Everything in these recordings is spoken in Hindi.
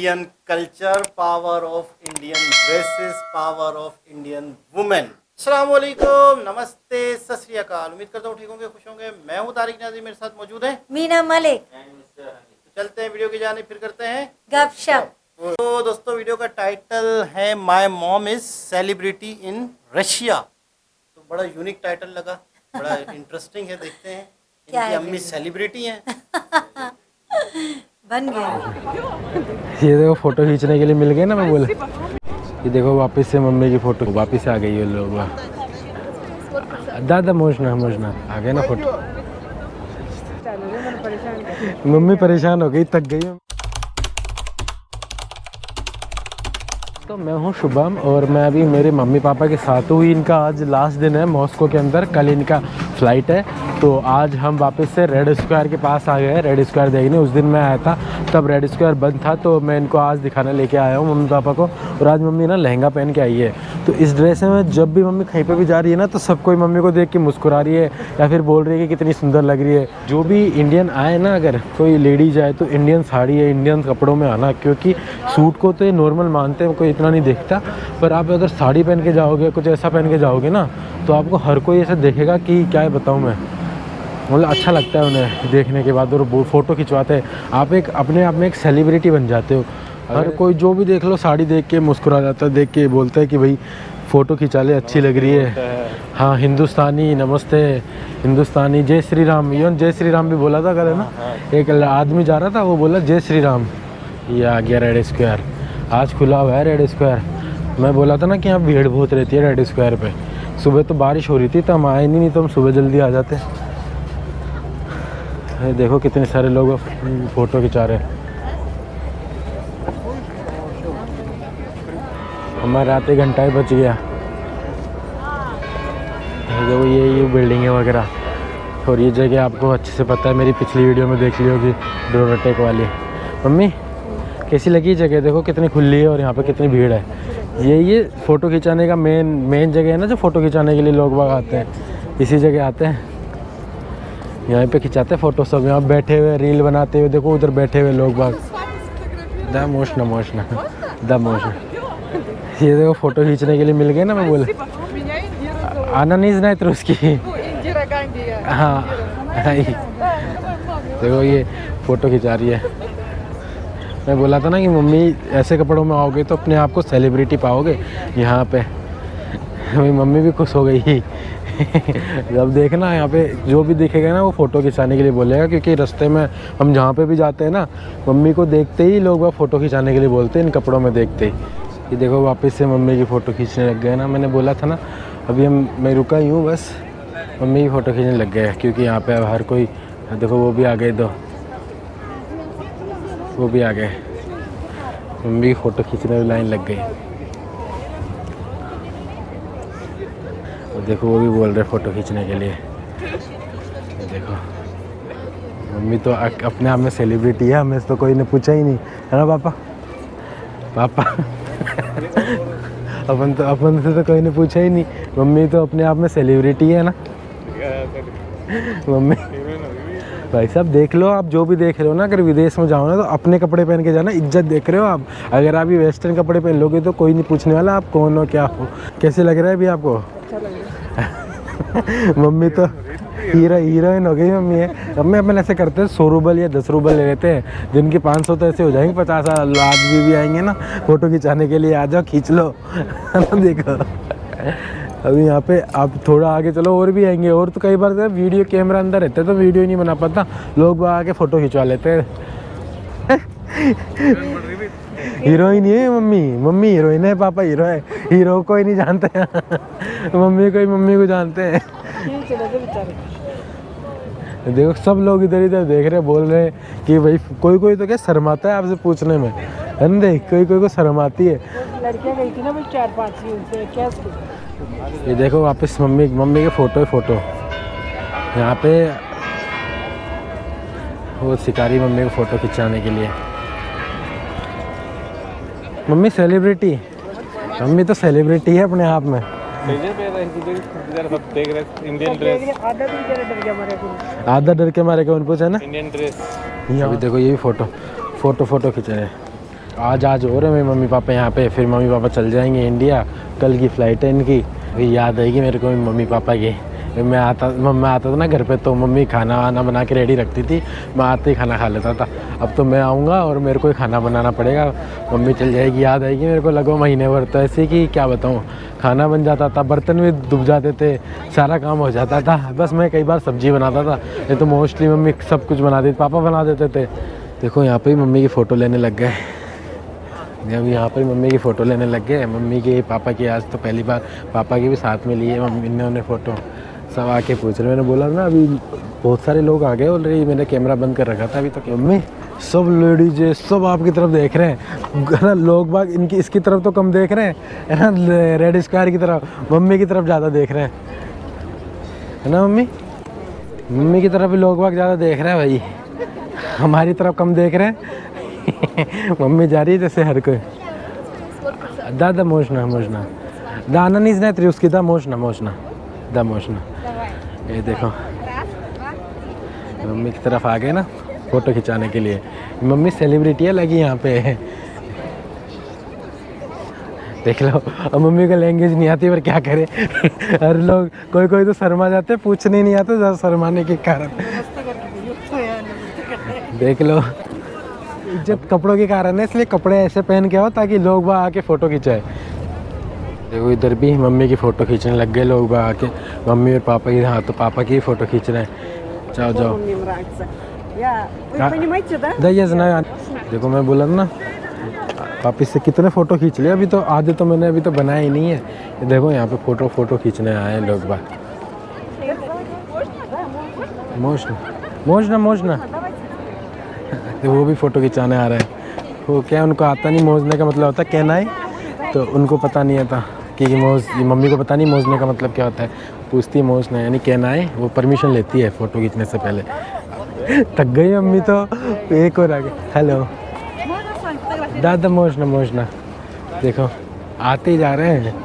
Indian culture, power of Indian dresses, power of Indian women. अस्सलाम वालेकुम, नमस्ते, सत श्री अकाल। उम्मीद करता हूँ ठीक होंगे, खुश होंगे। मैं हूँ तारिक नाज़ी, मेरे साथ मौजूद है मीना मलिक। तो चलते हैं वीडियो की जाने, फिर करते हैं गपशप। तो दोस्तों, वीडियो का टाइटल है my mom is celebrity in Russia. तो बड़ा यूनिक टाइटल लगा, बड़ा इंटरेस्टिंग है। देखते हैं क्या इनकी है अम्मी सेलिब्रिटी हैं। बन गया। ये देखो फोटो खींचने के लिए मिल गए ना, मैं बोला। ये देखो वापस से मम्मी की फोटो वापस आ गई है लोग। दादा मोशना आ गए ना फोटो। मम्मी परेशान हो गई, थक गई। तो मैं हूँ शुभम और मैं अभी मेरे मम्मी पापा के साथ हूँ। इनका आज लास्ट दिन है मॉस्को के अंदर, कल इनका फ़्लाइट है। तो आज हम वापस से रेड स्क्वायर के पास आ गए हैं, रेड स्क्वायर देखने। उस दिन मैं आया था तब रेड स्क्वायर बंद था, तो मैं इनको आज दिखाने लेके आया हूँ मम्मी पापा को। और आज मम्मी ना लहंगा पहन के आई है, तो इस ड्रेस में जब भी मम्मी कहीं पर भी जा रही है ना, तो सब कोई मम्मी को देख के मुस्कुरा रही है या फिर बोल रही है कि कितनी सुंदर लग रही है। जो भी इंडियन आए ना, अगर कोई लेडीज आए तो इंडियन साड़ी या इंडियन कपड़ों में आना, क्योंकि सूट को तो ये नॉर्मल मानते हैं, कोई इतना नहीं देखता। पर आप अगर साड़ी पहन के जाओगे, कुछ ऐसा पहन के जाओगे ना, तो आपको हर कोई ऐसा देखेगा कि क्या बताऊँ मैं, मतलब अच्छा लगता है उन्हें देखने के बाद। और वो फ़ोटो खिंचवाते हैं, आप एक अपने आप में एक सेलिब्रिटी बन जाते हो। हर कोई जो भी देख लो साड़ी देख के मुस्कुरा जाता है, देख के बोलता है कि भाई फ़ोटो खिंचा ले, अच्छी लग रही है। हाँ, हिंदुस्तानी नमस्ते, हिंदुस्तानी जय श्री राम। इवन जय श्री राम भी बोला था कल, है ना। एक आदमी जा रहा था, वो बोला जय श्री राम। ये आ गया रेड स्क्वायर, आज खुला हुआ है रेड स्क्वायर। मैं बोला था ना कि यहाँ भीड़ बहुत रहती है रेड स्क्वायर पे। सुबह तो बारिश हो रही थी तो हम आए नहीं तो हम सुबह जल्दी आ जाते। देखो कितने सारे लोग फ़ोटो खिंचा रहे हैं। हमारा आते घंटा ही बच गया। देखो ये बिल्डिंग है वगैरह। और ये जगह आपको अच्छे से पता है, मेरी पिछली वीडियो में देख ली होगी, ड्रोन वाली। मम्मी कैसी लगी जगह? देखो कितनी खुली है और यहाँ पे कितनी भीड़ है। ये फ़ोटो खिंचाने का मेन जगह है ना, जो फ़ोटो खिंचाने के लिए लोग बाग आते हैं, इसी जगह आते हैं, यहीं पे खिंचाते हैं फ़ोटो। सब यहाँ बैठे हुए रील बनाते हुए, देखो उधर बैठे हुए लोग बाग। द मोशना ये देखो फ़ोटो खींचने के लिए मिल गए ना, मैं बोला। आना नहीं ना इतना उसकी। हाँ देखो ये फ़ोटो खिंचा रही है। मैं बोला था ना कि मम्मी ऐसे कपड़ों में आओगे तो अपने आप को सेलिब्रिटी पाओगे यहाँ पे। मेरी मम्मी भी खुश हो गई। जब देखना यहाँ पे जो भी दिखेगा ना, वो फ़ोटो खिंचाने के लिए बोलेगा, क्योंकि रास्ते में हम जहाँ पे भी जाते हैं ना, मम्मी को देखते ही लोग वह फ़ोटो खिंचाने के लिए बोलते हैं, इन कपड़ों में देखते ही। ये देखो वापस से मम्मी की फ़ोटो खींचने लग गए ना। मैंने बोला था ना, अभी मैं रुका ही हूँ, बस मम्मी की फ़ोटो खींचने लग गए, क्योंकि यहाँ पे हर कोई। देखो वो भी आ गए, दो वो भी आ गए, मम्मी की फ़ोटो खींचने में लाइन लग गई। और देखो वो भी बोल रहे फ़ोटो खींचने के लिए। देखो मम्मी तो अपने आप में सेलिब्रिटी है, हमें तो कोई ने पूछा ही नहीं, है ना पापा। अपन से तो कोई ने पूछा ही नहीं। मम्मी तो अपने आप में सेलिब्रिटी है ना मम्मी। भाई साहब देख लो, आप जो भी देख रहे हो ना, अगर विदेश में जाओ ना तो अपने कपड़े पहन के जाना, इज्जत देख रहे हो आप। अगर आप ये वेस्टर्न कपड़े पहन लोगे तो कोई नहीं पूछने वाला आप कौन हो, क्या हो। कैसे लग रहा है अभी आपको? अच्छा लग रहा है। मम्मी तो हीरोइन हो गई मम्मी है। मम्मी अपन ऐसे करते हैं, 100 रूबल या 10 रूबल ले लेते हैं, दिन के 500 तो ऐसे हो जाएंगे। 50 आदमी भी आएंगे ना फ़ोटो खिंचाने के लिए, आ जाओ खींच लो। देखो अभी यहाँ पे आप थोड़ा आगे चलो, और भी आएंगे। और तो कई बार तो वीडियो कैमरा अंदर रहता है तो वीडियो नहीं बना पाता, लोग आके फ़ोटो खिंचवा लेते हैं। हीरोइन है मम्मी हीरोइन है, पापा हीरो है। हीरो को ही नहीं जानते मम्मी को जानते हैं। देखो सब लोग इधर देख रहे, बोल रहे हैं कि भाई कोई तो क्या शर्माता है आपसे पूछने में, है ना। देख कोई को शर्म आती है। लड़कियां गई थी ना भाई 4-5 क्या। ये देखो वापस मम्मी के फ़ोटो यहाँ पे वो शिकारी मम्मी को फ़ोटो खिंचाने के लिए। मम्मी सेलिब्रिटी, मम्मी तो सेलिब्रिटी है अपने आप में। इंडियन ड्रेस आधा डर के मारे कौन पूछा ना, इंडियन ड्रेस। यहाँ भी देखो ये भी फ़ोटो खींच रहे हैं। आज हो रहे मेरे मम्मी पापा यहाँ पे, फिर मम्मी पापा चल जाएंगे इंडिया। कल की फ़्लाइट है इनकी। फिर याद आएगी मेरे को मम्मी पापा की। मैं आता था ना घर पे, तो मम्मी खाना वाना बना के रेडी रखती थी, मैं आते ही खाना खा लेता था। अब तो मैं आऊँगा और मेरे को ही खाना बनाना पड़ेगा। मम्मी चल जाएगी, याद आएगी मेरे को लगभग महीने भर। तो ऐसे कि क्या बताऊँ, खाना बन जाता था, बर्तन भी डूब जाते थे, सारा काम हो जाता था। बस मैं कई बार सब्जी बनाता था, ये तो मोस्टली मम्मी सब कुछ बना देती, पापा बना देते थे। देखो यहाँ पर ही मम्मी की फ़ोटो लेने लग गए। अब यहाँ पर मम्मी की फ़ोटो लेने लग गए, मम्मी की पापा की। आज तो पहली बार पापा की भी साथ में ली है मम्मी ने उन्हें फ़ोटो। सब आके पूछ रहे, मैंने बोला ना अभी बहुत सारे लोग आ गए ऑलरेडी, मैंने कैमरा बंद कर रखा था अभी तक। मम्मी सब लेडीज सब आपकी तरफ देख रहे हैं ना, लोग बाग इनकी इसकी तरफ तो कम देख रहे हैं, है ना, रेड स्क्वायर की तरफ, मम्मी की तरफ ज़्यादा देख रहे हैं, है ना मम्मी। मम्मी की तरफ भी लोग बाग ज़्यादा देख रहे हैं भाई, हमारी तरफ कम देख रहे हैं। मम्मी जा रही है जैसे हर कोई। दादा मोशना दाना नहीं znate ruski, da मोशना। ये देखो मम्मी की तरफ आ गए ना फ़ोटो खिंचाने के लिए। मम्मी सेलिब्रिटी है लगी यहाँ पे। देख लो, अब मम्मी को लैंग्वेज नहीं आती पर क्या करे। हर लोग कोई तो शर्मा जाते, पूछने नहीं आता ज़्यादा शर्माने के कारण। देख लो, इज्जत कपड़ों के कारण है, इसलिए कपड़े ऐसे पहन के आओ ताकि लोग वहाँ आके फ़ोटो खिंचाए। देखो इधर भी मम्मी की फ़ोटो खींचने लग गए लोग वहाँ आके, मम्मी और पापा की। हाँ तो पापा की फ़ोटो खींच रहे हैं। जाओ देखो मैं बोला ना वापिस से कितने फ़ोटो खींच लिए अभी तो, आधे तो मैंने अभी तो बनाया ही नहीं है। ये देखो यहाँ पे फ़ोटो खींचने आए हैं लोग बात। मोजना वो भी फ़ोटो खिंचाने आ रहे हैं। वो क्या उनको आता नहीं, मोजने का मतलब होता है कहना है, तो उनको पता नहीं आता कि मम्मी को पता नहीं मोजने का मतलब क्या होता है। पूछती है मोजना यानी कहना है, वो परमिशन लेती है फ़ोटो खींचने से पहले। थक गई मम्मी तो, एक और आ गया। हेलो दादा मोजना देखो आते ही जा रहे हैं।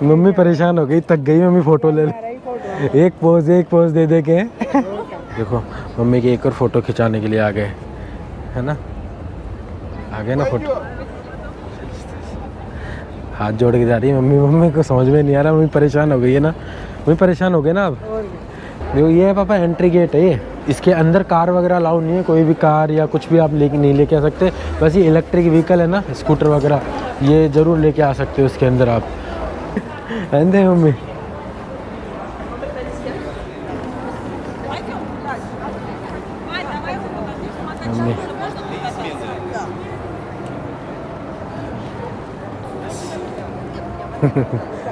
मम्मी परेशान हो गई, थक गई मम्मी, फ़ोटो ले एक पोज दे के। देखो मम्मी की एक और फ़ोटो खिंचाने के लिए आ गए, है ना, आ गए ना फ़ोटो। हाथ जोड़ के जा रही है मम्मी को समझ में नहीं आ रहा, मम्मी परेशान हो गई है ना, मम्मी परेशान हो गए ना अब। देखो ये है पापा एंट्री गेट है ये, इसके अंदर कार वगैरह अलाउ नहीं है, कोई भी कार या कुछ भी आप नहीं लेके आ सकते। बस ये इलेक्ट्रिक व्हीकल है ना, स्कूटर वगैरह, ये ज़रूर लेके आ सकते हो उसके अंदर आप। है मम्मी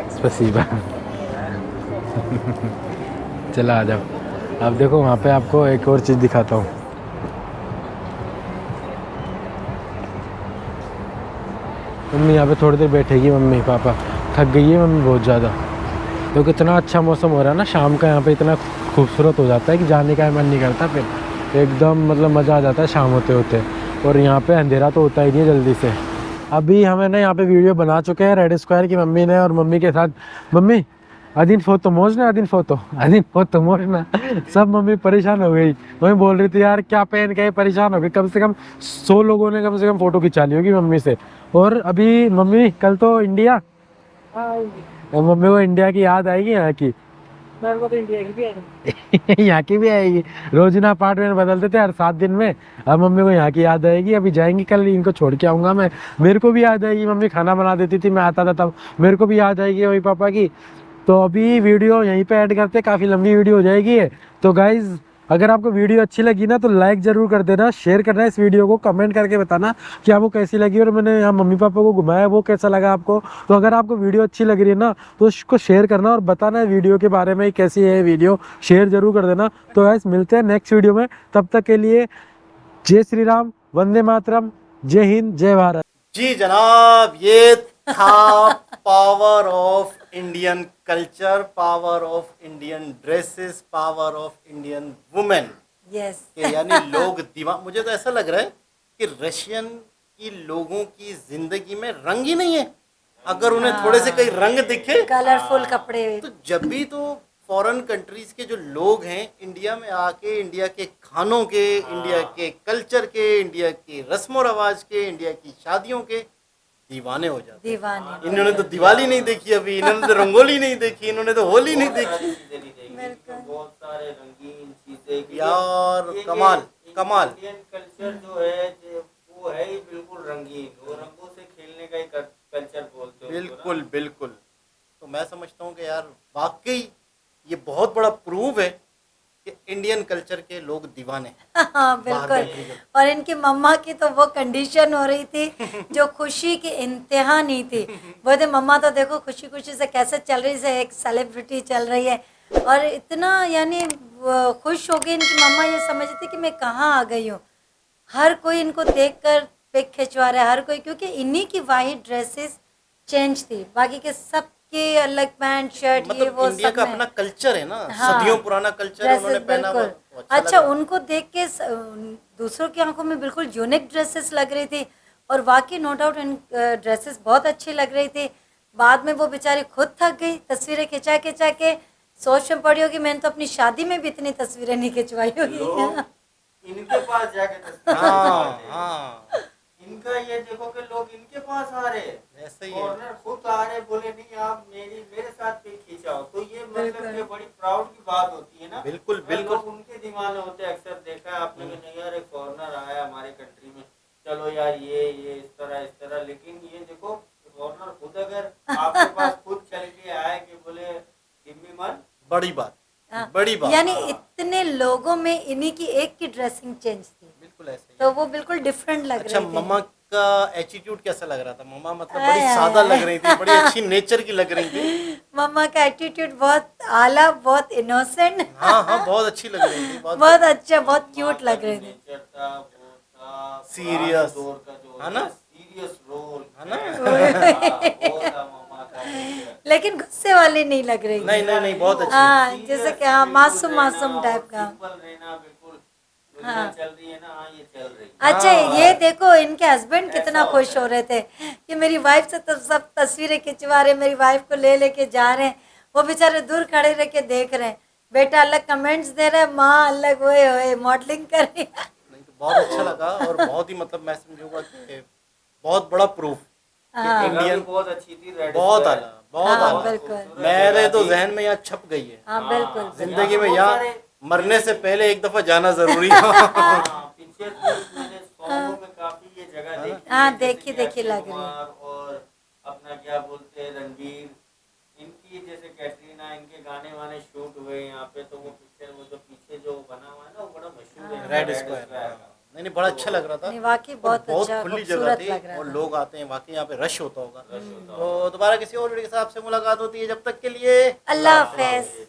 स्पसीबा। चला आ जाओ। अब देखो वहाँ पे आपको एक और चीज़ दिखाता हूँ। मम्मी यहाँ पे थोड़ी देर बैठेगी मम्मी पापा, थक गई है मम्मी बहुत ज़्यादा। तो कितना अच्छा मौसम हो रहा है ना शाम का, यहाँ पे इतना खूबसूरत हो जाता है कि जाने का मन नहीं करता, फिर एकदम मतलब मज़ा आ जाता है शाम होते होते। और यहाँ पे अंधेरा तो होता ही नहीं है जल्दी से। अभी हमें ना यहाँ पे वीडियो बना चुके हैं रेड स्क्वायर की मम्मी ने और मम्मी के साथ। मम्मी अदिन फोटो मोजना सब मम्मी परेशान हो गई। मम्मी बोल रही थी यार क्या पहन के परेशान हो गई, कम से कम 100 लोगों ने कम से कम फ़ोटो खिंचा ली होगी मम्मी से। और अभी मम्मी कल तो इंडिया, मम्मी को इंडिया की याद आएगी यहाँ की। मेरे को तो इंडिया की भी आएगी। यहाँ की भी आएगी, रोजाना अपार्टमेंट बदलते थे हर 7 दिन में। अब मम्मी को यहाँ की याद आएगी, अभी जाएंगी कल इनको छोड़ के आऊँगा मैं। मेरे को भी याद आएगी, मम्मी खाना बना देती थी मैं आता था तब, मेरे को भी याद आएगी वही पापा की। तो अभी वीडियो यहीं पे ऐड करते, काफ़ी लंबी वीडियो हो जाएगी। तो गाइज़ अगर आपको वीडियो अच्छी लगी ना तो लाइक ज़रूर कर देना, शेयर करना इस वीडियो को, कमेंट करके बताना कि आपको कैसी लगी। और मैंने यहाँ मम्मी पापा को घुमाया वो कैसा लगा आपको। तो अगर आपको वीडियो अच्छी लग रही है ना तो उसको शेयर करना और बताना वीडियो के बारे में कैसी है वीडियो, शेयर ज़रूर कर देना। तो गाइस मिलते हैं नेक्स्ट वीडियो में, तब तक के लिए जय श्री राम, वंदे मातरम, जय हिंद, जय भारत। जी जनाब, ये था power of Indian culture, power of Indian dresses, power of Indian women. Yes यानी लोग दीवान, मुझे तो ऐसा लग रहा है कि रशियन की लोगों की जिंदगी में रंग ही नहीं है। अगर उन्हें थोड़े से कई रंग दिखे, कलरफुल कपड़े। तो जब भी तो फॉरेन कंट्रीज के जो लोग हैं इंडिया में आके इंडिया के खानों के, इंडिया के कल्चर के, इंडिया के रस्मों रवाज के, इंडिया की शादियों के दीवाने हो जाते हैं। दीवाने इन्होंने तो दिवाली नहीं देखी अभी, इन्होंने तो रंगोली नहीं देखी, इन्होंने तो होली नहीं देखी। बहुत सारे रंगीन चीजें यार ये कमाल कमाल। इंडियन कल्चर जो है वो है ही बिल्कुल रंगीन, वो रंगों से खेलने का ही कल्चर बोलते हो। बिल्कुल बिल्कुल। तो मैं समझता हूँ कि यार वाकई ये बहुत बड़ा प्रूव है कि इंडियन कल्चर के लोग दीवाने हैं। हाँ बिल्कुल। और इनकी मम्मा की तो वो कंडीशन हो रही थी जो खुशी की इंतहा नहीं थी। बोलते मम्मा तो देखो खुशी खुशी से कैसे चल रही है, एक सेलिब्रिटी चल रही है और इतना यानी वो खुश हो गई इनकी मम्मा, ये समझती कि मैं कहाँ आ गई हूँ। हर कोई इनको देखकर पिक खिंचवा रहा है हर कोई, क्योंकि इन्हीं की वाइट ड्रेसेस चेंज थी, बाकी के सब के अलग पैंट शर्ट ये मतलब वो इंडिया सब का में। अपना कल्चर है ना, हाँ, सदियों पुराना कल्चर है, उन्होंने ड्रेसेस पहना हुआ बिल्कुल। तो अच्छा लगा। उनको देख के दूसरों की आंखों में बिल्कुल यूनिक ड्रेसेस लग रही थी और वाकई नो डाउट इन ड्रेसेस बहुत अच्छी लग रही थी। बाद में वो बेचारी खुद थक गई, तस्वीरें खिंचा खिंचा के सोच में पड़ी होगी मैंने तो अपनी शादी में भी इतनी तस्वीरें नहीं खिंचवाई होगी। लोग इनके पास जाके तस्वीर हाँ खिंचवाते हैं। हाँ इनका ये देखो कि लोग इनके पास आ रहे हैं, ऐसा ही है। फॉरनर खुद आ रहे बोले नहीं आप मेरे साथ पिक खींचाओ, तो ये मतलब बिल्कुल। कि बड़ी प्राउड की बात होती है ना। बिल्कुल, और बिल्कुल। लोग उनके दीवाने होते हैं, अक्सर देखा है आपने कि नहीं यार एक फॉरनर आया हमारे कंट्री में, चलो यार ये इस तरह, लेकिन ये देखो फॉरनर खुद अगर आपके पास खुद चल के आए कि बोले गिव मी मन, बड़ी बात, हाँ, बड़ी बात। यानी इतने लोगों में इन्हीं की एक की ड्रेसिंग चेंज थी बिल्कुल ऐसे ही तो है। वो बिल्कुल डिफरेंट लग अच्छा रही थी। मम्मा का एटीट्यूड कैसा लग रहा था? मम्मा मतलब आय, बड़ी आय, सादा आय। लग रही थी, बड़ी अच्छी नेचर की लग रही थी। मम्मा का एटीट्यूड बहुत आला, बहुत इनोसेंट, हाँ हाँ बहुत अच्छी लग रही थी, बहुत बहुत अच्छा, बहुत क्यूट लग रहे थे। नेचर था वो था Serious, पुराने दौर का जो है ना? सीरियस रोल है ना? वो था मम्मा का nature। लेकिन गुस्से वाली नहीं लग रही नहीं नहीं नहीं बहुत अच्छी। हाँ, Serious जैसे कि हाँ, बिल्कुल मासूम रहना मासूम और टाइप का। simple रहना, बिल्कुल दुनिया हाँ। चल रही है ना, हाँ ये चल रही है। अच्छा हाँ। ये देखो इनके हस्बैंड कितना ऐसा खुश होता हो रहे थे कि मेरी वाइफ से तो सब तस्वीरें खिंचवा रहे, मेरी वाइफ को ले लेके जा रहे हैं। वो बेचारे दूर खड़े रह के देख रहे हैं, बेटा अलग कमेंट्स दे रहे हैं, माँ अलग हुए मॉडलिंग कर रही है। नहीं तो बहुत अच्छा लगा और बहुत ही मतलब मैं समझूंगा कि बहुत बड़ा प्रूफ हाँ। जगह भी इंडियन बहुत अच्छी थी, रेड बहुत स्क्वायर। आला, बहुत हाँ, आला। बिल्कुल। मेरे तो जहन में यहाँ छप गई है। हाँ बिल्कुल। जिंदगी में बहुत यहाँ सारे- मरने से पहले एक दफा जाना जरूरी है। हाँ, पीछे तो मैंने सॉन्गों में काफी ये जगह देखी है, हाँ, जैसे देखी- कि देखी अक्षय लग रही है। कुमार और अपना क्या बोलते हैं रणवीर, इनकी जैसे कैटरीना, इनके गाने वाने शूट हुए यहाँ पे, तो वो पिक्चर वो जो पीछे जो बना हुआ है ना वो बड़ा मशहूर है, रेड स्क्वायर। का। नहीं नहीं बड़ा अच्छा लग रहा था। नहीं, वाकई और बहुत अच्छा, खुली जगह खूबसूरत थी लग रहा और था। लोग आते हैं, वाकई यहाँ पे रश होता होगा। रश होता तो दोबारा किसी और वीडियो के साथ आपसे मुलाकात होती है, जब तक के लिए अल्लाह हाफिज।